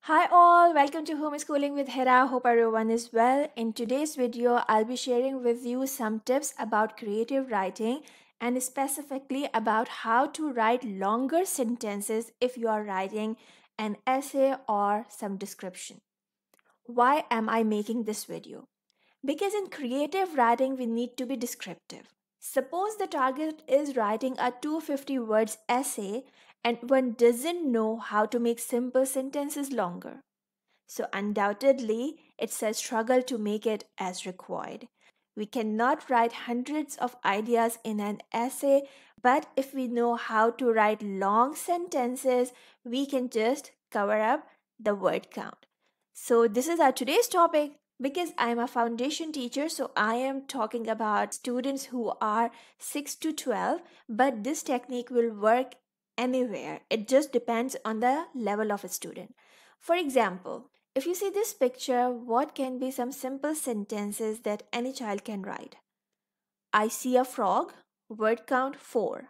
Hi all, welcome to Homeschooling with Hera. Hope everyone is well. In today's video, I'll be sharing with you some tips about creative writing and specifically about how to write longer sentences if you are writing an essay or some description. Why am I making this video? Because in creative writing, we need to be descriptive. Suppose the target is writing a 250 words essay and one doesn't know how to make simple sentences longer. So, undoubtedly, it's a struggle to make it as required. We cannot write hundreds of ideas in an essay, but if we know how to write long sentences, we can just cover up the word count. So, this is our today's topic. Because I am a foundation teacher, so I am talking about students who are 6 to 12, but this technique will work anywhere. It just depends on the level of a student. For example, if you see this picture, what can be some simple sentences that any child can write? I see a frog, word count 4.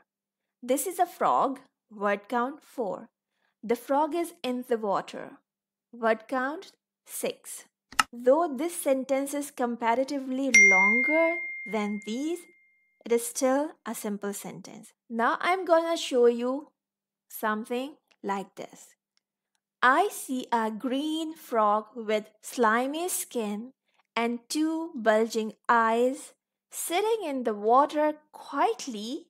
This is a frog, word count 4. The frog is in the water, word count 6. Though this sentence is comparatively longer than these, it is still a simple sentence. Now I'm gonna show you something like this. I see a green frog with slimy skin and two bulging eyes sitting in the water quietly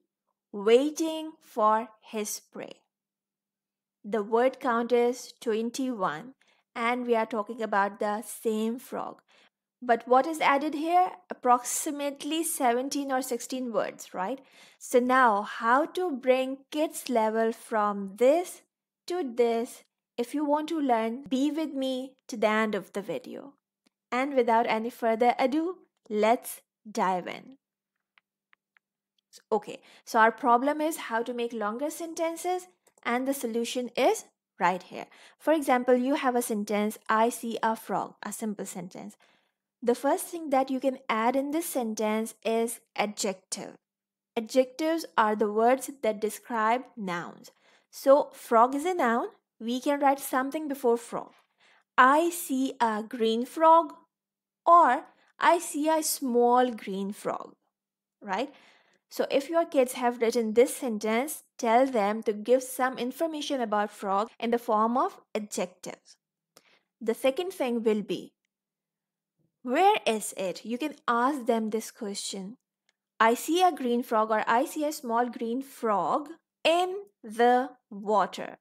waiting for his prey. The word count is 21 and we are talking about the same frog. But what is added here? Approximately 17 or 16 words, right? So now how to bring kids level from this to this? If you want to learn, be with me to the end of the video. And without any further ado, let's dive in. Okay, so our problem is how to make longer sentences, and the solution is right here. For example, you have a sentence, I see a frog, a simple sentence. The first thing that you can add in this sentence is adjective. Adjectives are the words that describe nouns. So, frog is a noun. We can write something before frog. I see a green frog, or I see a small green frog, right? So, if your kids have written this sentence, tell them to give some information about frog in the form of adjectives. The second thing will be, where is it? You can ask them this question. I see a green frog, or I see a small green frog in the water.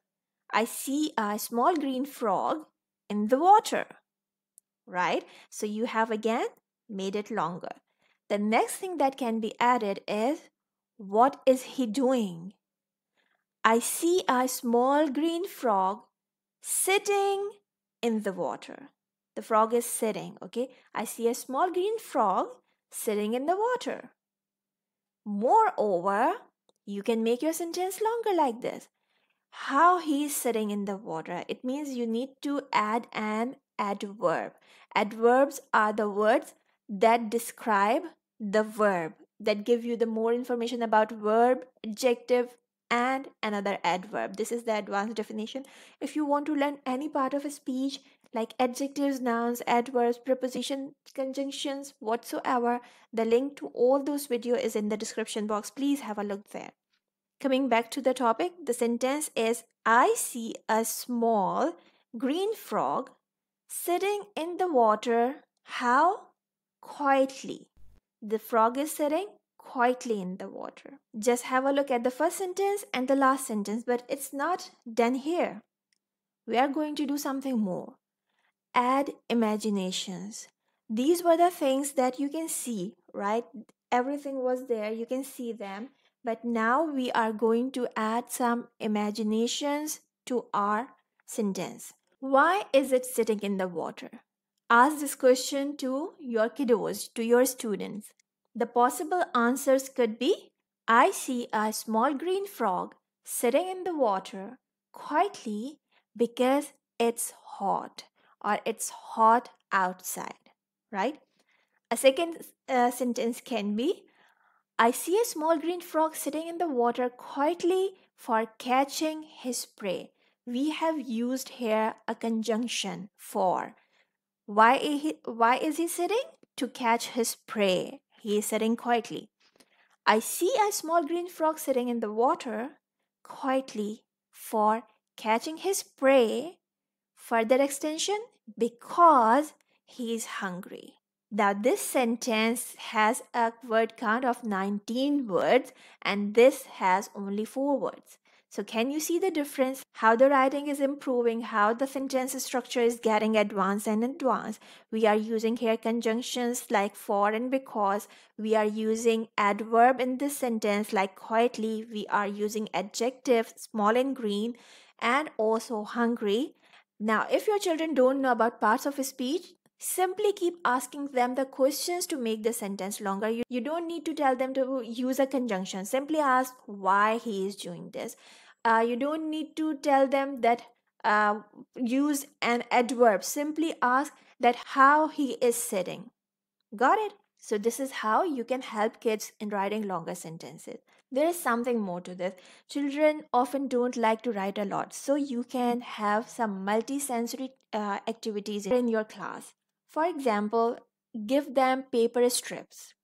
I see a small green frog in the water, right? So you have again made it longer. The next thing that can be added is, what is he doing? I see a small green frog sitting in the water. The frog is sitting, okay? I see a small green frog sitting in the water. Moreover, you can make your sentence longer like this. How he is sitting in the water. It means you need to add an adverb. Adverbs are the words that describe the verb, that give you the more information about verb, adjective, and another adverb. This is the advanced definition. If you want to learn any part of a speech like adjectives, nouns, adverbs, preposition, conjunctions, whatsoever, the link to all those videos is in the description box. Please have a look there. Coming back to the topic, the sentence is, I see a small green frog sitting in the water. How? Quietly. The frog is sitting quietly in the water. Just have a look at the first sentence and the last sentence, but it's not done here. We are going to do something more. Add imaginations. These were the things that you can see, right? Everything was there, you can see them. But now we are going to add some imaginations to our sentence. Why is it sitting in the water? Ask this question to your kiddos, to your students. The possible answers could be, I see a small green frog sitting in the water quietly because it's hot, or it's hot outside, right? A second sentence can be, I see a small green frog sitting in the water quietly for catching his prey. we have used here a conjunction for. Why is he sitting? To catch his prey. He is sitting quietly. I see a small green frog sitting in the water quietly for catching his prey. Further extension, because he is hungry. Now, this sentence has a word count of 19 words and this has only 4 words. So, can you see the difference? How the writing is improving, how the sentence structure is getting advanced and advanced. We are using here conjunctions like for and because. We are using adverb in this sentence like quietly. We are using adjective small and green and also hungry. Now, if your children don't know about parts of speech, simply keep asking them the questions to make the sentence longer. You don't need to tell them to use a conjunction. Simply ask why he is doing this. You don't need to tell them that use an adverb. Simply ask that how he is sitting. Got it? So, this is how you can help kids in writing longer sentences. There is something more to this. Children often don't like to write a lot, so you can have some multisensory activities in your class. For example, give them paper strips.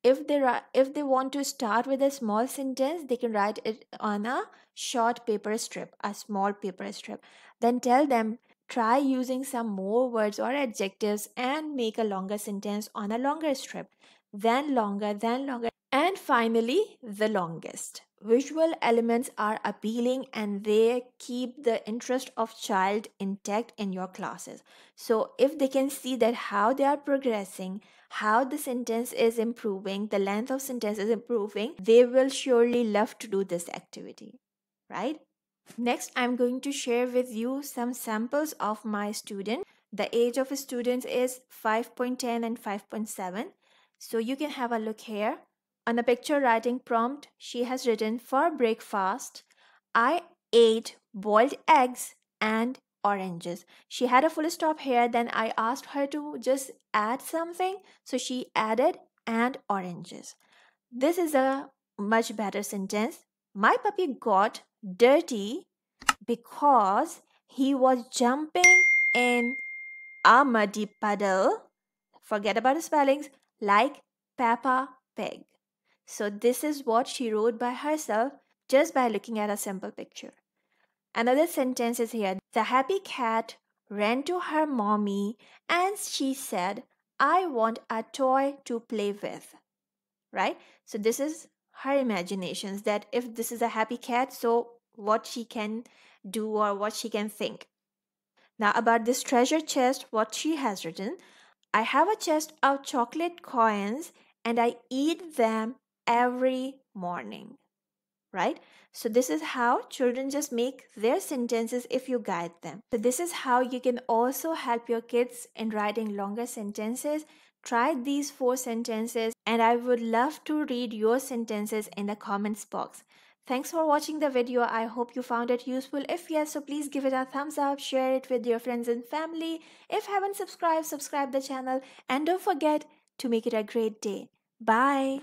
If they want to start with a small sentence, they can write it on a short paper strip, a small paper strip. Then tell them try using some more words or adjectives and make a longer sentence on a longer strip. Then longer, then longer. And finally, the longest. Visual elements are appealing and they keep the interest of child intact in your classes. So if they can see that how they are progressing, how the sentence is improving, the length of sentence is improving, they will surely love to do this activity, right? Next, I'm going to share with you some samples of my student. The age of students is 5.10 and 5.7. So you can have a look here. On the picture writing prompt, she has written for breakfast, I ate boiled eggs and oranges. She had a full stop here. Then I asked her to just add something. So she added and oranges. This is a much better sentence. My puppy got dirty because he was jumping in a muddy puddle. Forget about the spellings, like Peppa Pig. So, this is what she wrote by herself just by looking at a simple picture. Another sentence is here. The happy cat ran to her mommy and she said, I want a toy to play with. Right? So, this is her imaginations that if this is a happy cat, so what she can do or what she can think. Now, about this treasure chest, what she has written, I have a chest of chocolate coins and I eat them every morning. Right? So, this is how children just make their sentences if you guide them. So, this is how you can also help your kids in writing longer sentences. Try these 4 sentences, and I would love to read your sentences in the comments box. Thanks for watching the video. I hope you found it useful. If yes, so please give it a thumbs up, share it with your friends and family. If haven't subscribed, subscribe the channel, and don't forget to make it a great day. Bye.